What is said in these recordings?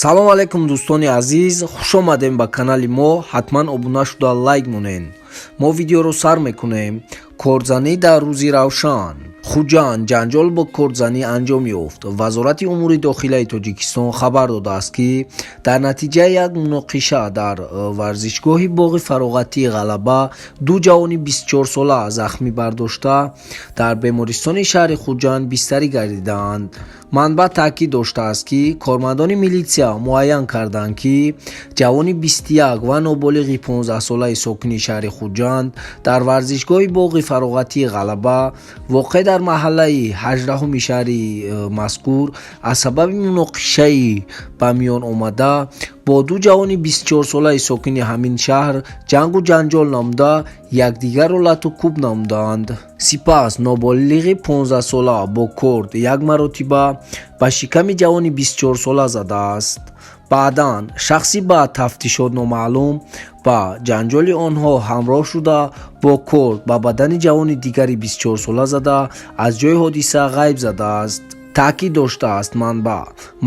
салом алайкум дӯстони азиз, хуш омадем ба канали мо. ҳатман обуна шуда лайк монед. Мо видеоро сар мекунем. Корзанӣ дар рӯзи равшан. Хуҷанд ҷанҷол бо корзанӣ анҷом ёфт. Вазорати умури дохилаи Тоҷикистон хабар додааст ки дар натиҷаи як муноқиша дар варзишгоҳи боғи фароғатии Ғалаба ду ҷавони 24-сола захмӣ бардошта дар бемористони шаҳри Хуҷанд бистарӣ гардидаанд. Манбаъ таъкид доштааст ки кормандони милитсия муайян карданд ки ҷавони 21 ва ноболиғи 15-солаи сокини шаҳри Хуҷанд дар варзишгоҳи боғи фароғатии Ғалаба воқеъ дар маҳаллаи 18-уми шаҳри мазкур аз сабаби муноқишаи ба миён омада бо ду ҷавони 24-солаи сокини ҳамин шаҳр ҷангу ҷанҷол намуда якдигарро лату кӯб намуданд. Сипас ноболиғи 15-сола бо корд як маротиба ба шиками ҷавони 24-сола задааст. баъдан шахси ба тафтишот номаълум ба ҷанҷоли онҳо ҳамроҳ шуда бо корд ба бадани ҷавони дигари 24-сола зада аз ҷои ҳодиса ғайб задааст. таъкид доштааст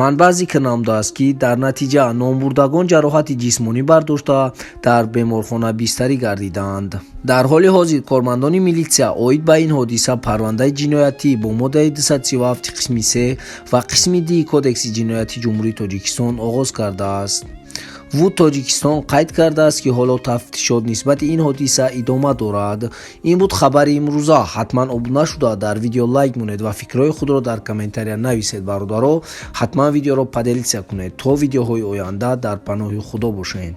манбаъ зикр намудааст ки дар натиҷа номурдагон ҷароҳати ҷисмонӣ бардошта дар беморхона бистарӣ гардиданд. дар ҳоли ҳозир кормандони милитсия оид ба ин ҳодиса парвандаи ҷиноятӣ бо моддаи 237 қисми 3 ва қисми 2 кодекси ҷинояти ҷумҳурии Тоҷикистон оғоз кардааст. ВУД Тоҷикистон қайд кардааст ки ҳоло тафтишот нисбати ин ҳодиса идома дорад. Ин буд хабари имрӯза. ҳатман обуна шуда дар видео лайк монед ва фикрҳои худро дар комментария нависед. бародаро, ҳатман видеоро поделитсия кунед. То видеоҳои оянда дар паноҳи худо бошед.